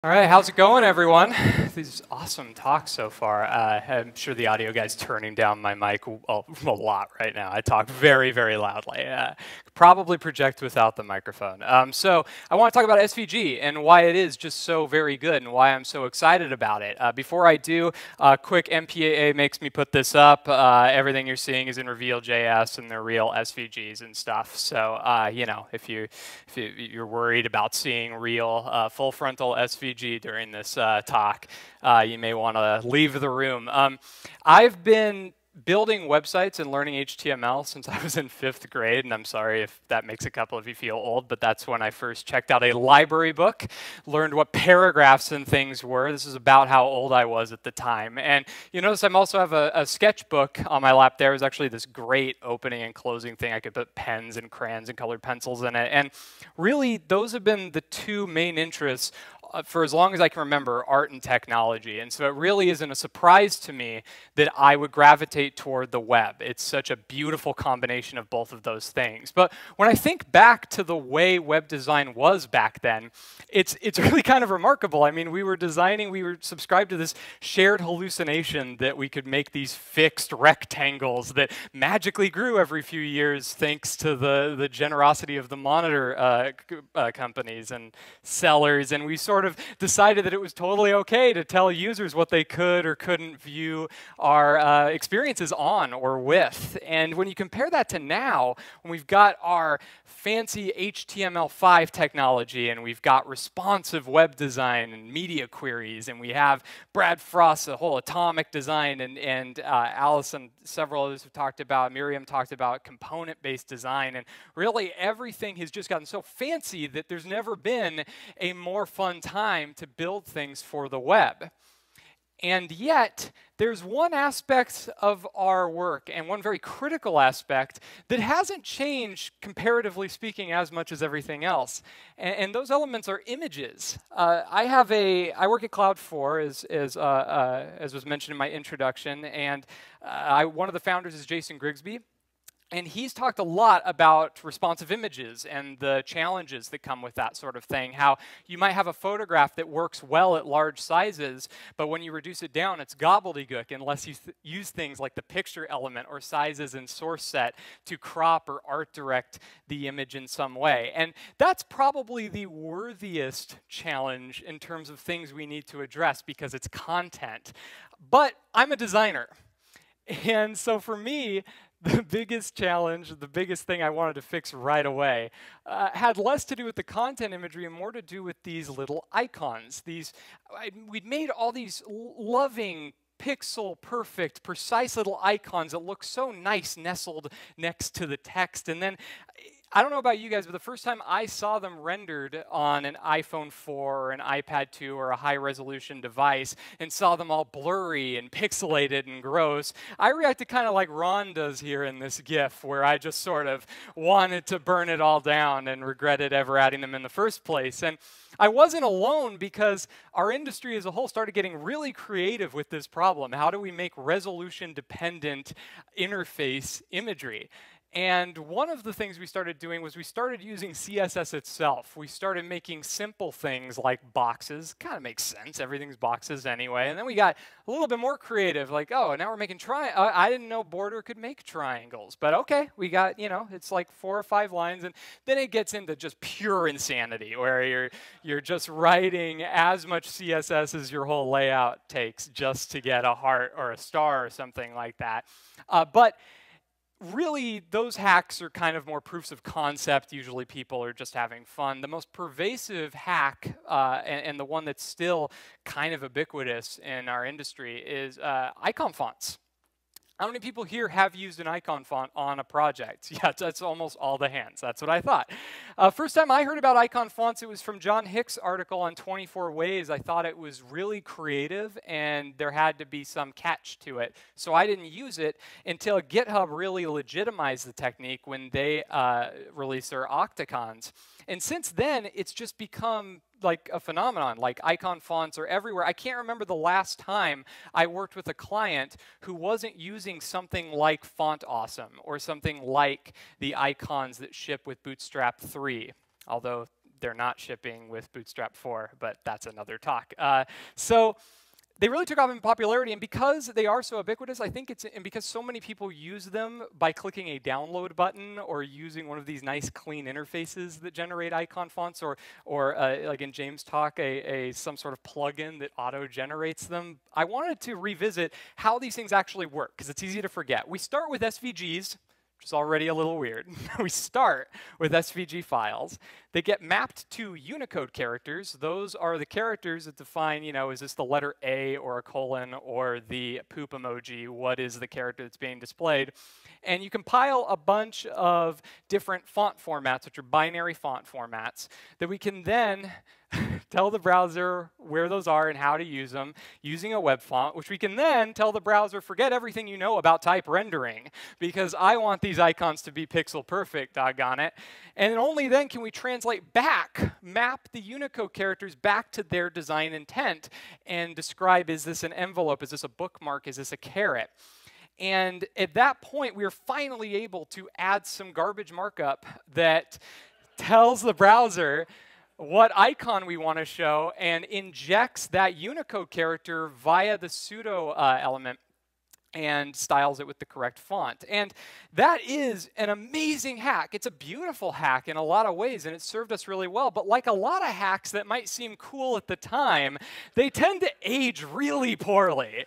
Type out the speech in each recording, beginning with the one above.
All right, how's it going, everyone? These awesome talks so far. I'm sure the audio guy's turning down my mic a lot right now. I talk very, very loudly. Probably project without the microphone. So I want to talk about SVG and why it is just so very good and why I'm so excited about it. Before I do, quick MPAA makes me put this up. Everything you're seeing is in Reveal.js and they're real SVGs and stuff. So you know, if you're worried about seeing real full frontal SVG during this talk, you may want to leave the room. I've been building websites and learning HTML since I was in 5th grade, and I'm sorry if that makes a couple of you feel old, but that's when I first checked out a library book, learned what paragraphs and things were. This is about how old I was at the time. And you notice I also have a sketchbook on my lap there. It was actually this great opening and closing thing. I could put pens and crayons and colored pencils in it. And really, those have been the two main interests for as long as I can remember, art and technology. And so it really isn't a surprise to me that I would gravitate toward the web. It's such a beautiful combination of both of those things. But when I think back to the way web design was back then, it's really kind of remarkable. I mean, we were subscribed to this shared hallucination that we could make these fixed rectangles that magically grew every few years thanks to the generosity of the monitor companies and sellers. And we sort of decided that it was totally okay to tell users what they could or couldn't view our experiences on or with. And when you compare that to now, when we've got our fancy HTML5 technology and we've got responsive web design and media queries, and we have Brad Frost's whole atomic design, and Alice and several others have talked about, Miriam talked about component-based design, and really everything has just gotten so fancy that there's never been a more fun time to build things for the web. And yet, there's one aspect of our work, and one very critical aspect, that hasn't changed, comparatively speaking, as much as everything else. And those elements are images. I work at Cloud4, as was mentioned in my introduction, and one of the founders is Jason Grigsby. And he's talked a lot about responsive images and the challenges that come with that sort of thing. How you might have a photograph that works well at large sizes, but when you reduce it down, it's gobbledygook unless you use things like the picture element or sizes in source set to crop or art direct the image in some way. And that's probably the worthiest challenge in terms of things we need to address because it's content. But I'm a designer. And so for me, the biggest challenge, the biggest thing I wanted to fix right away had less to do with the content imagery and more to do with these little icons. We'd made all these loving, pixel perfect, precise little icons that look so nice nestled next to the text. And then, I don't know about you guys, but the first time I saw them rendered on an iPhone 4 or an iPad 2 or a high-resolution device and saw them all blurry and pixelated and gross, I reacted kind of like Ron does here in this GIF, where I just sort of wanted to burn it all down and regretted ever adding them in the first place. And I wasn't alone because our industry as a whole started getting really creative with this problem. How do we make resolution-dependent interface imagery? And one of the things we started doing was we started using CSS itself. We started making simple things like boxes. Kind of makes sense. Everything's boxes anyway. And then we got a little bit more creative, like, oh, now we're making I didn't know Border could make triangles. But OK, we got, it's like 4 or 5 lines. And then it gets into just pure insanity, where you're just writing as much CSS as your whole layout takes just to get a heart or a star or something like that. But really, those hacks are kind of more proofs of concept. Usually people are just having fun. The most pervasive hack, and the one that's still kind of ubiquitous in our industry, is icon fonts. How many people here have used an icon font on a project? Yeah, that's almost all the hands. That's what I thought. First time I heard about icon fonts, it was from John Hick's article on 24 Ways. I thought it was really creative, and there had to be some catch to it. So I didn't use it until GitHub really legitimized the technique when they released their Octacons. And since then, it's just become like a phenomenon. Like icon fonts are everywhere. I can't remember the last time I worked with a client who wasn't using something like Font Awesome or something like the icons that ship with Bootstrap 3. Although they're not shipping with Bootstrap 4, but that's another talk. So they really took off in popularity, and because they are so ubiquitous, I think and because so many people use them by clicking a download button or using one of these nice clean interfaces that generate icon fonts, or like in James' talk, some sort of plugin that auto-generates them. I wanted to revisit how these things actually work, because it's easy to forget. We start with SVGs, which is already a little weird. We start with SVG files. They get mapped to Unicode characters. Those are the characters that define, is this the letter A or a colon or the poop emoji? What is the character that's being displayed? And you compile a bunch of different font formats, which are binary font formats, that we can then tell the browser where those are and how to use them using a web font, which we can then tell the browser, forget everything you know about type rendering, because I want these icons to be pixel perfect, doggone it. And only then can we translate back, map the Unicode characters back to their design intent and describe, is this an envelope, is this a bookmark, is this a caret? And at that point, we are finally able to add some garbage markup that tells the browser what icon we want to show and injects that Unicode character via the pseudo element and styles it with the correct font. And that is an amazing hack. It's a beautiful hack in a lot of ways, and it served us really well. But like a lot of hacks that might seem cool at the time, they tend to age really poorly.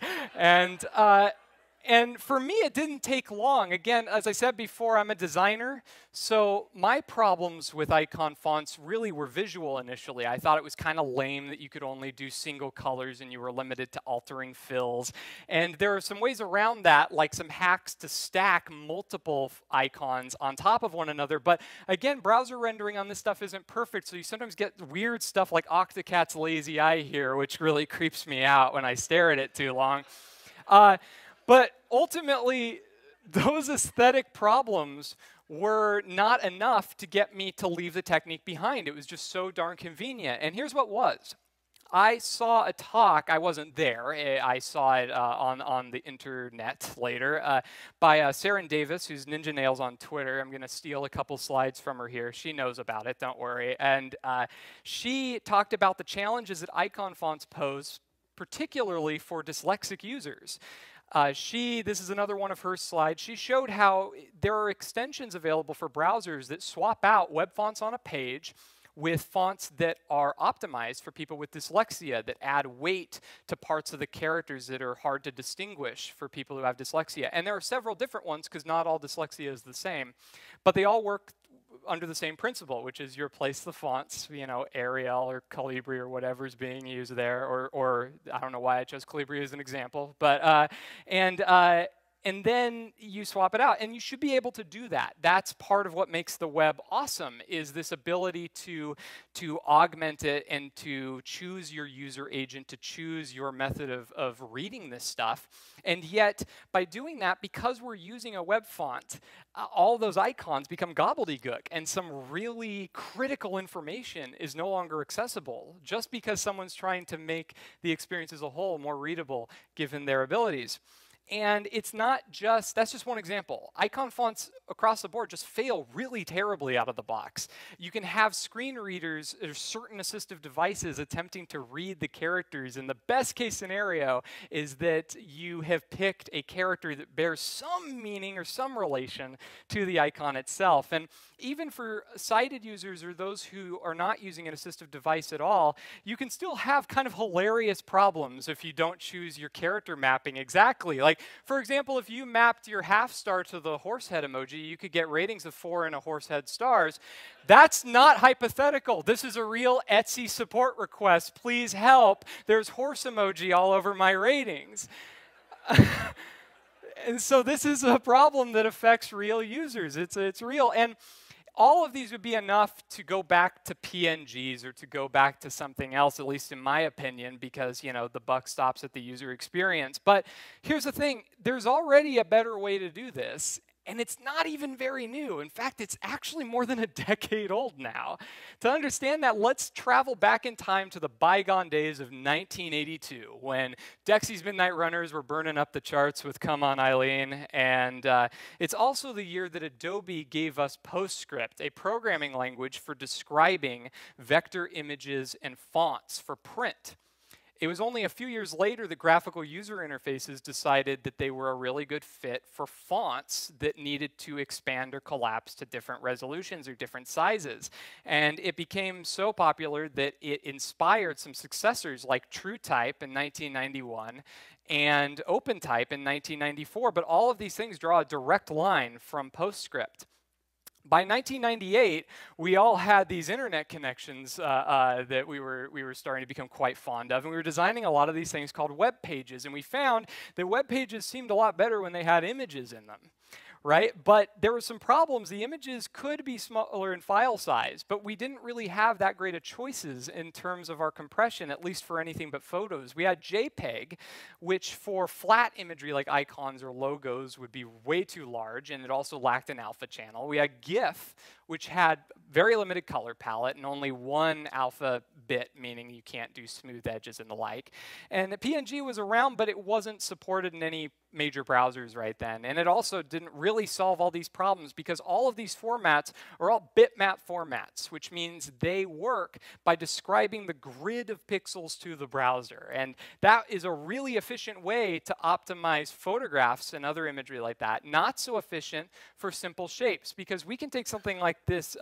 And for me, it didn't take long. Again, as I said before, I'm a designer, so my problems with icon fonts really were visual initially. I thought it was kind of lame that you could only do single colors and you were limited to altering fills. And there are some ways around that, like some hacks to stack multiple icons on top of one another. But again, browser rendering on this stuff isn't perfect, so you sometimes get weird stuff like Octocat's lazy eye here, which really creeps me out when I stare at it too long. But ultimately, those aesthetic problems were not enough to get me to leave the technique behind. It was just so darn convenient. And here's what was. I saw a talk, I wasn't there, I saw it on the internet later, by Saren Davis, who's Ninja Nails on Twitter. I'm going to steal a couple slides from her here. She knows about it, don't worry. And she talked about the challenges that icon fonts pose, particularly for dyslexic users. This is another one of her slides. She showed how there are extensions available for browsers that swap out web fonts on a page with fonts that are optimized for people with dyslexia, that add weight to parts of the characters that are hard to distinguish for people who have dyslexia. And there are several different ones, because not all dyslexia is the same. But they all work under the same principle, which is you replace the fonts, Arial or Calibri or whatever is being used there, or I don't know why I chose Calibri as an example, but and then you swap it out, and you should be able to do that. That's part of what makes the web awesome, is this ability to augment it and to choose your user agent, to choose your method of reading this stuff. And yet, by doing that, because we're using a web font, all those icons become gobbledygook, and some really critical information is no longer accessible, just because someone's trying to make the experience as a whole more readable given their abilities. And it's not just, that's just one example. Icon fonts across the board just fail really terribly out of the box. You can have screen readers or certain assistive devices attempting to read the characters, and the best case scenario is that you have picked a character that bears some meaning or some relation to the icon itself. And even for sighted users or those who are not using an assistive device at all, you can still have kind of hilarious problems if you don't choose your character mapping exactly. Like, for example, if you mapped your half star to the horse head emoji, you could get ratings of 4 and a horse head stars. That's not hypothetical. This is a real Etsy support request. Please help. There's horse emoji all over my ratings. And so this is a problem that affects real users. It's real. And all of these would be enough to go back to PNGs or to go back to something else, at least in my opinion, because, the buck stops at the user experience. But here's the thing. There's already a better way to do this. And it's not even very new. In fact, it's actually more than a decade old now. To understand that, let's travel back in time to the bygone days of 1982, when Dexy's Midnight Runners were burning up the charts with Come On Eileen. And it's also the year that Adobe gave us PostScript, a programming language for describing vector images and fonts for print. It was only a few years later that graphical user interfaces decided that they were a really good fit for fonts that needed to expand or collapse to different resolutions or different sizes. And it became so popular that it inspired some successors like TrueType in 1991 and OpenType in 1994. But all of these things draw a direct line from PostScript. By 1998, we all had these internet connections that we were starting to become quite fond of, and we were designing a lot of these things called web pages, and we found that web pages seemed a lot better when they had images in them. Right? But there were some problems. The images could be smaller in file size, but we didn't really have that great of choices in terms of our compression, at least for anything but photos. We had JPEG, which for flat imagery like icons or logos would be way too large, and it also lacked an alpha channel. We had GIF, which had very limited color palette and only one alpha bit, meaning you can't do smooth edges and the like. And the PNG was around, but it wasn't supported in any major browsers right then. And it also didn't really solve all these problems because all of these formats are all bitmap formats, which means they work by describing the grid of pixels to the browser. And that is a really efficient way to optimize photographs and other imagery like that. Not so efficient for simple shapes, because we can take something like this,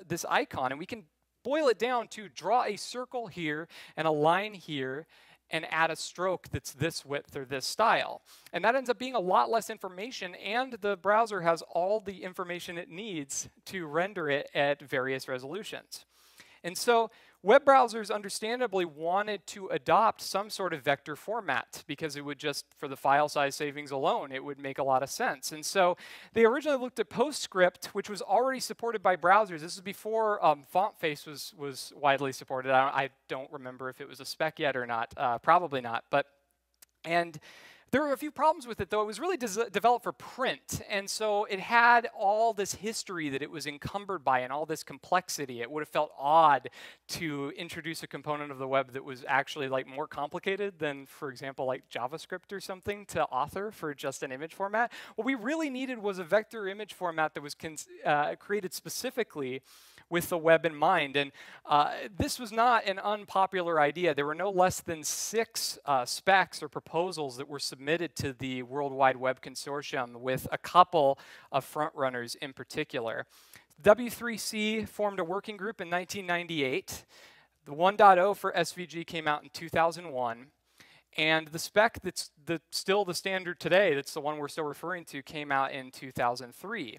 this icon, and we can boil it down to draw a circle here and a line here and add a stroke that's this width or this style. And that ends up being a lot less information, and the browser has all the information it needs to render it at various resolutions. And so web browsers understandably wanted to adopt some sort of vector format because it would just, for the file size savings alone, it would make a lot of sense. And so they originally looked at PostScript, which was already supported by browsers. This is before FontFace was widely supported. I don't remember if it was a spec yet or not. Probably not. And there were a few problems with it, though. It was really developed for print, and so it had all this history that it was encumbered by and all this complexity. It would have felt odd to introduce a component of the web that was actually like more complicated than, for example, like JavaScript or something to author for just an image format. What we really needed was a vector image format that was created specifically with the web in mind. And this was not an unpopular idea. There were no less than 6 specs or proposals that were submitted to the World Wide Web Consortium, with a couple of frontrunners in particular. W3C formed a working group in 1998. The 1.0 for SVG came out in 2001. And the spec that's still the standard today, that's the one we're still referring to, came out in 2003.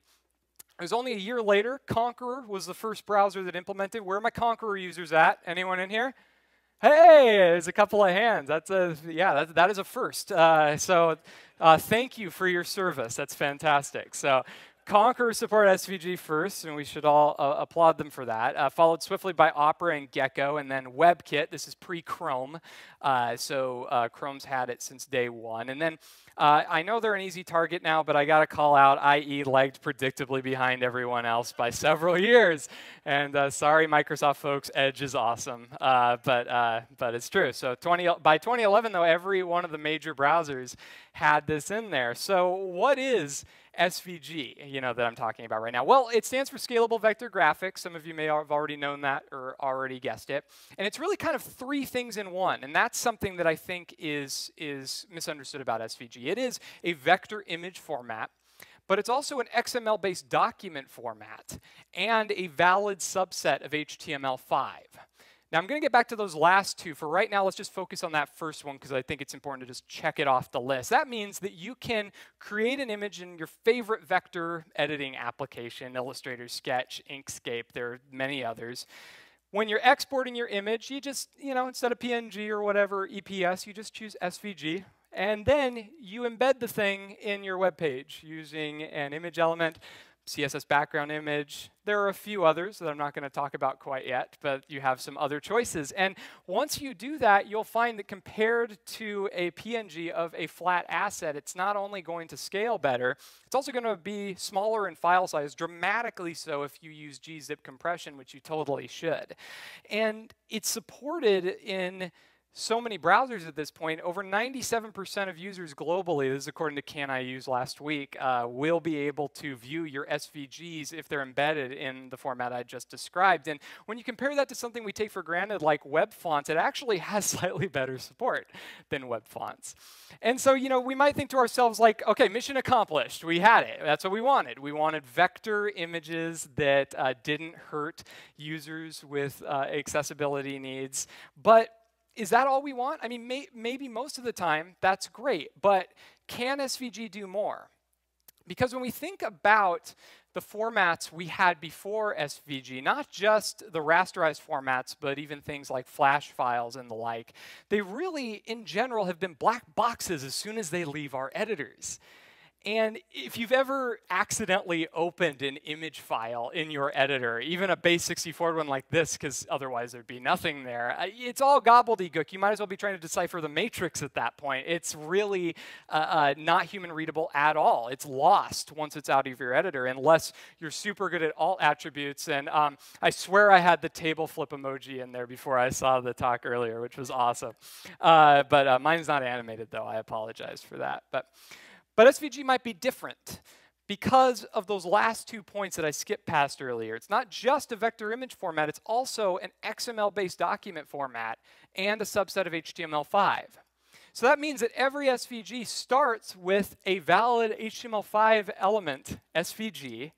It was only a year later. Conqueror was the first browser that implemented. Where are my Conqueror users at? Anyone in here? Hey, there's a couple of hands. That is a first. So thank you for your service. That's fantastic. So Conqueror supported SVG first, and we should all applaud them for that. Followed swiftly by Opera and Gecko, and then WebKit. This is pre-Chrome, so Chrome's had it since day one. And then I know they're an easy target now, but I got to call out IE lagged predictably behind everyone else by several years. And sorry, Microsoft folks, Edge is awesome, but it's true. So by 2011, though, every one of the major browsers had this in there. So what is SVG, that I'm talking about right now? Well, it stands for Scalable Vector Graphics. Some of you may have already known that or already guessed it. And it's really kind of 3 things in one. And that's something that I think is misunderstood about SVG. It is a vector image format, but it's also an XML-based document format and a valid subset of HTML5. Now, I'm going to get back to those last 2. For right now, let's just focus on that first one because I think it's important to just check it off the list. That means that you can create an image in your favorite vector editing application, Illustrator, Sketch, Inkscape. There are many others. When you're exporting your image, you just, instead of PNG or whatever, EPS, you just choose SVG. And then you embed the thing in your web page using an image element, CSS background image. There are a few others that I'm not going to talk about quite yet, but you have some other choices. And once you do that, you'll find that compared to a PNG of a flat asset, it's not only going to scale better, it's also going to be smaller in file size, dramatically so if you use gzip compression, which you totally should. And it's supported in so many browsers at this point. Over 97% of users globally, this is according to Can I Use last week, will be able to view your SVGs if they're embedded in the format I just described. And when you compare that to something we take for granted like web fonts, it actually has slightly better support than web fonts. And so, you know, we might think to ourselves like, okay, mission accomplished. We had it. That's what we wanted. We wanted vector images that didn't hurt users with accessibility needs. But is that all we want? I mean, maybe most of the time that's great, but can SVG do more? Because when we think about the formats we had before SVG, not just the rasterized formats, but even things like Flash files and the like, they really, in general, have been black boxes as soon as they leave our editors. And if you've ever accidentally opened an image file in your editor, even a base 64 one like this, because otherwise there'd be nothing there, it's all gobbledygook. You might as well be trying to decipher the matrix at that point. It's really not human readable at all. It's lost once it's out of your editor, unless you're super good at alt attributes. And I swear I had the table flip emoji in there before I saw the talk earlier, which was awesome. But mine's not animated, though. I apologize for that. But SVG might be different because of those last 2 points that I skipped past earlier. It's not just a vector image format, it's also an XML-based document format and a subset of HTML5. So that means that every SVG starts with a valid HTML5 element, SVG,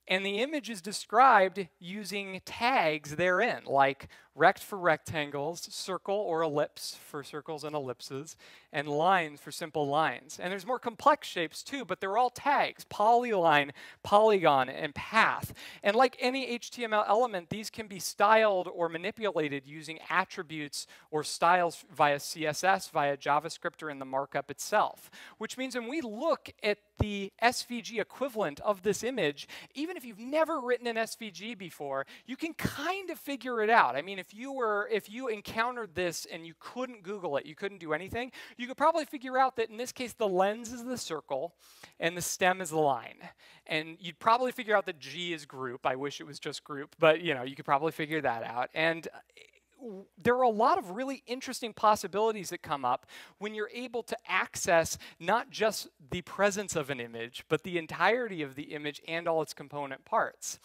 and the image is described using tags therein, like rect for rectangles, circle or ellipse for circles and ellipses, and lines for simple lines. And there's more complex shapes too, but they're all tags: polyline, polygon, and path. And like any HTML element, these can be styled or manipulated using attributes or styles via CSS, via JavaScript, or in the markup itself. Which means when we look at the SVG equivalent of this image, even if you've never written an SVG before, you can kind of figure it out. I mean, if you encountered this and you couldn't Google it, you couldn't do anything, you could probably figure out that in this case the lens is the circle and the stem is the line. And you'd probably figure out that G is group. I wish it was just group, but you know, you could probably figure that out. And there are a lot of really interesting possibilities that come up when you're able to access not just the presence of an image, but the entirety of the image and all its component parts.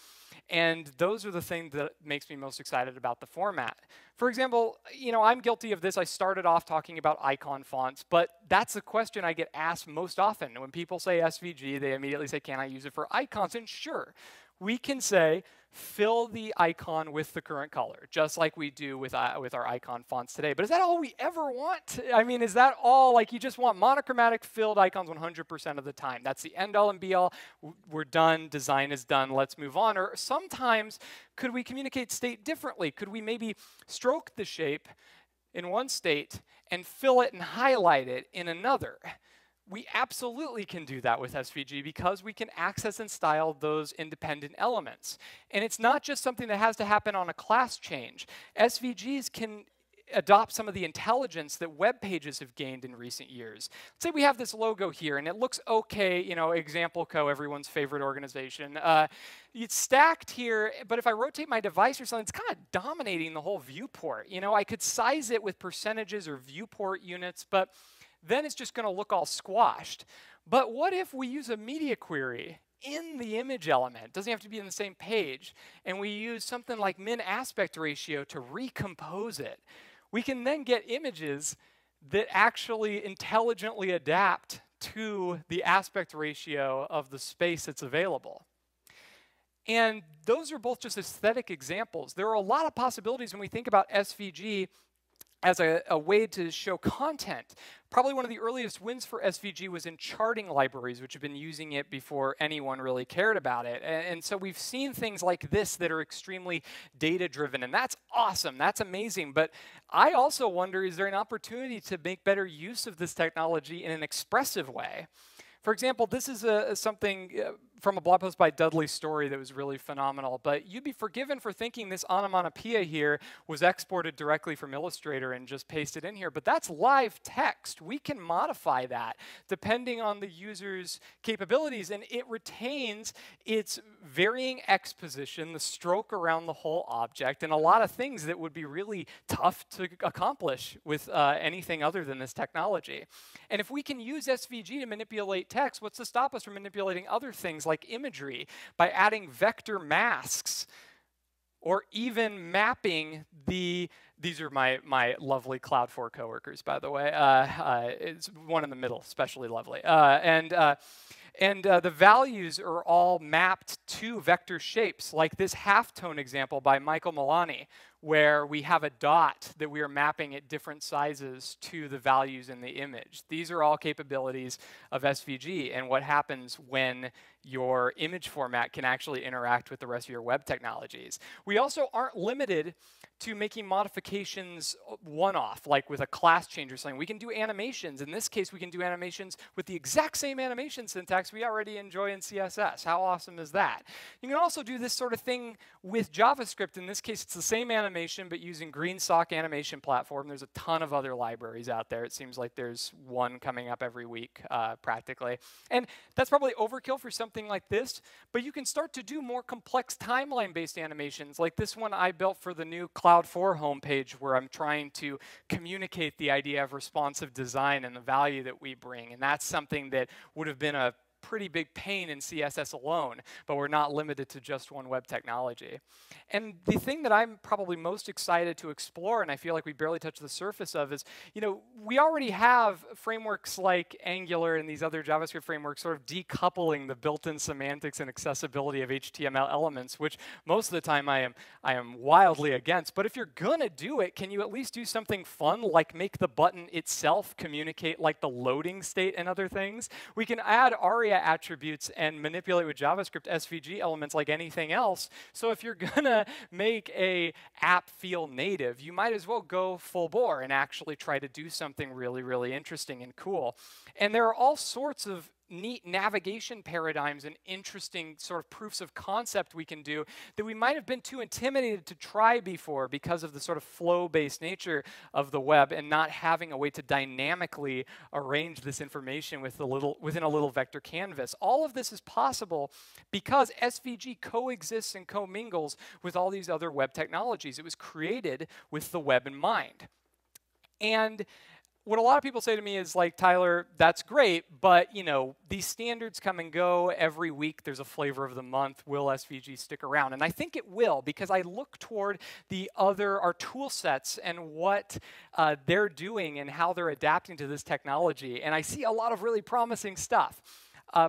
And those are the things that makes me most excited about the format. For example, you know, I'm guilty of this. I started off talking about icon fonts, but that's the question I get asked most often. When people say SVG, they immediately say, can I use it for icons? And sure, we can say, fill the icon with the current color, just like we do with our icon fonts today. But is that all we ever want? I mean, is that all, like you just want monochromatic filled icons 100% of the time? That's the end all and be all. We're done, design is done, let's move on. Or sometimes, could we communicate state differently? Could we maybe stroke the shape in one state and fill it and highlight it in another? We absolutely can do that with SVG because we can access and style those independent elements. And it's not just something that has to happen on a class change. SVGs can adopt some of the intelligence that web pages have gained in recent years. Let's say we have this logo here and it looks okay, you know, Example Co., everyone's favorite organization. It's stacked here, but if I rotate my device or something, it's kind of dominating the whole viewport. You know, I could size it with percentages or viewport units, but then it's just going to look all squashed. But what if we use a media query in the image element? It doesn't have to be in the same page. And we use something like min aspect ratio to recompose it. We can then get images that actually intelligently adapt to the aspect ratio of the space that's available. And those are both just aesthetic examples. There are a lot of possibilities when we think about SVG as a way to show content. Probably one of the earliest wins for SVG was in charting libraries, which have been using it before anyone really cared about it. And so we've seen things like this that are extremely data-driven, and that's awesome, that's amazing. But I also wonder, is there an opportunity to make better use of this technology in an expressive way? For example, this is something from a blog post by Dudley Story that was really phenomenal. But you'd be forgiven for thinking this onomatopoeia here was exported directly from Illustrator and just pasted in here. But that's live text. We can modify that depending on the user's capabilities, and it retains its varying X position, the stroke around the whole object, and a lot of things that would be really tough to accomplish with anything other than this technology. And if we can use SVG to manipulate text, what's to stop us from manipulating other things like imagery by adding vector masks or even mapping these are my lovely Cloud4 coworkers, by the way. It's one in the middle, especially lovely. And the values are all mapped to vector shapes, like this halftone example by Michael Milani, where we have a dot that we are mapping at different sizes to the values in the image. These are all capabilities of SVG and what happens when your image format can actually interact with the rest of your web technologies. We also aren't limited to making modifications one-off, like with a class change or something. We can do animations. In this case, we can do animations with the exact same animation syntax we already enjoy in CSS. How awesome is that? You can also do this sort of thing with JavaScript. In this case, it's the same animation, but using GreenSock Animation Platform. There's a ton of other libraries out there. It seems like there's one coming up every week, practically. And that's probably overkill for something like this, but you can start to do more complex timeline-based animations, like this one I built for the new Cloud4 homepage, where I'm trying to communicate the idea of responsive design and the value that we bring. And that's something that would have been a pretty big pain in CSS alone, but we're not limited to just one web technology. And the thing that I'm probably most excited to explore, and I feel like we barely touched the surface of, is, we already have frameworks like Angular and these other JavaScript frameworks sort of decoupling the built-in semantics and accessibility of HTML elements, which most of the time I am wildly against. But if you're gonna do it, can you at least do something fun, like make the button itself communicate like the loading state and other things? We can add ARIA attributes and manipulate with JavaScript SVG elements like anything else. So if you're gonna make a app feel native, you might as well go full bore and actually try to do something really, really interesting and cool. And there are all sorts of neat navigation paradigms and interesting sort of proofs of concept we can do that we might have been too intimidated to try before because of the sort of flow-based nature of the web and not having a way to dynamically arrange this information within a little vector canvas. All of this is possible because SVG coexists and commingles with all these other web technologies. It was created with the web in mind. And what a lot of people say to me is like, Tyler, that's great, but these standards come and go every week. There's a flavor of the month. Will SVG stick around? And I think it will, because I look toward our tool sets and what they're doing and how they're adapting to this technology. And I see a lot of really promising stuff.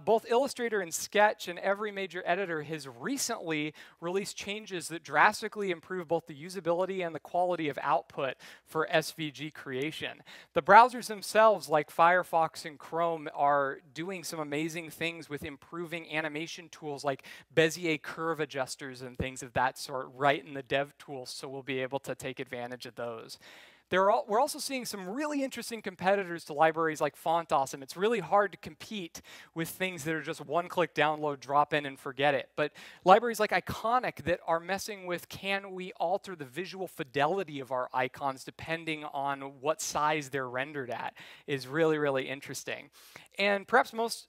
Both Illustrator and Sketch and every major editor has recently released changes that drastically improve both the usability and the quality of output for SVG creation. The browsers themselves, like Firefox and Chrome, are doing some amazing things with improving animation tools like Bezier curve adjusters and things of that sort right in the dev tools, so we'll be able to take advantage of those. We're also seeing some really interesting competitors to libraries like Font Awesome. It's really hard to compete with things that are just one-click download, drop in, and forget it. But libraries like Iconic that are messing with, can we alter the visual fidelity of our icons depending on what size they're rendered at, is really, really interesting. And perhaps most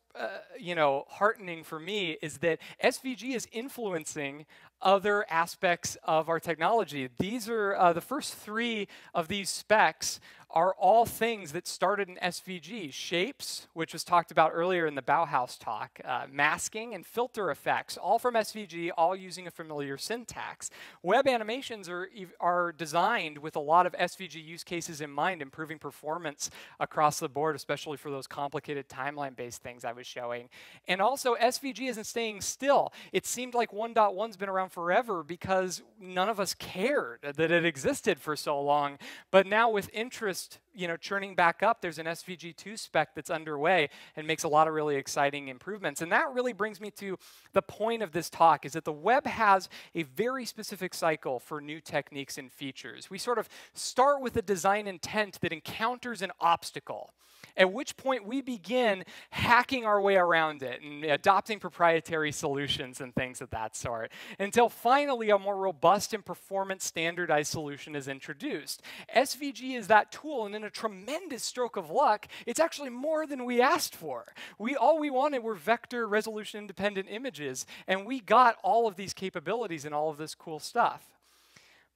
heartening for me is that SVG is influencing other aspects of our technology. These are the first three of these specs are all things that started in SVG. Shapes, which was talked about earlier in the Bauhaus talk, masking and filter effects, all from SVG, all using a familiar syntax. Web animations are designed with a lot of SVG use cases in mind, improving performance across the board, especially for those complicated timeline-based things I was showing. And also, SVG isn't staying still. It seemed like 1.1's been around forever because none of us cared that it existed for so long. But now with interest just churning back up. There's an SVG 2 spec that's underway and makes a lot of really exciting improvements. And that really brings me to the point of this talk, is that the web has a very specific cycle for new techniques and features. We sort of start with a design intent that encounters an obstacle, at which point we begin hacking our way around it and adopting proprietary solutions and things of that sort, until finally a more robust and performance standardized solution is introduced. SVG is that tool, and in a tremendous stroke of luck, it's actually more than we asked for. All we wanted were vector resolution independent images, and we got all of these capabilities and all of this cool stuff.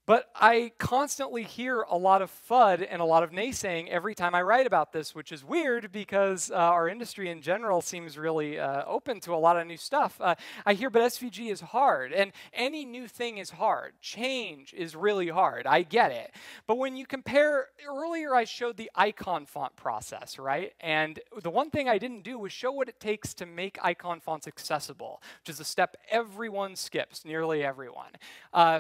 But I constantly hear a lot of FUD and a lot of naysaying every time I write about this, which is weird because our industry in general seems really open to a lot of new stuff. I hear, but SVG is hard, and any new thing is hard. Change is really hard. I get it. But when you compare, earlier I showed the icon font process, right? And the one thing I didn't do was show what it takes to make icon fonts accessible, which is a step everyone skips, nearly everyone.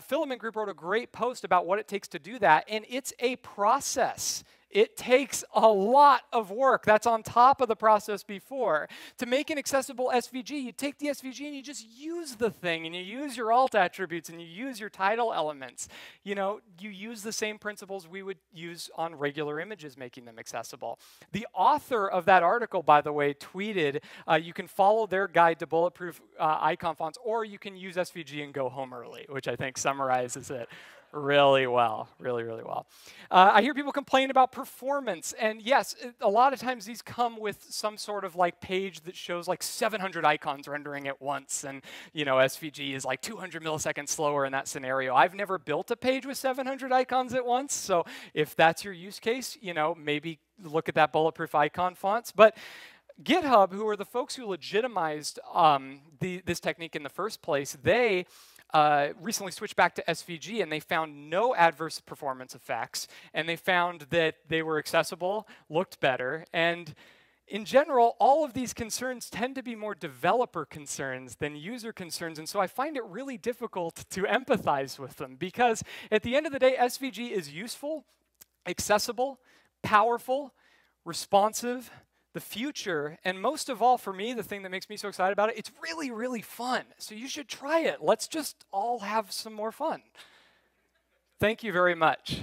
Filament Group wrote a great post about what it takes to do that, and it's a process. It takes a lot of work. That's on top of the process before. To make an accessible SVG, you take the SVG and you just use the thing, and you use your alt attributes, and you use your title elements. You use the same principles we would use on regular images, making them accessible. The author of that article, by the way, tweeted, you can follow their guide to bulletproof icon fonts, or you can use SVG and go home early, which I think summarizes it really well, really, really well. I hear people complain about performance, and yes, a lot of times these come with some sort of page that shows 700 icons rendering at once, and SVG is 200 milliseconds slower in that scenario. I've never built a page with 700 icons at once, so if that's your use case, maybe look at that bulletproof icon fonts. But GitHub, who are the folks who legitimized this technique in the first place, they recently switched back to SVG, and they found no adverse performance effects, and they found that they were accessible, looked better, and in general, all of these concerns tend to be more developer concerns than user concerns, and so I find it really difficult to empathize with them, because at the end of the day, SVG is useful, accessible, powerful, responsive, the future, and most of all for me, the thing that makes me so excited about it, it's really, really fun. So you should try it. Let's just all have some more fun. Thank you very much.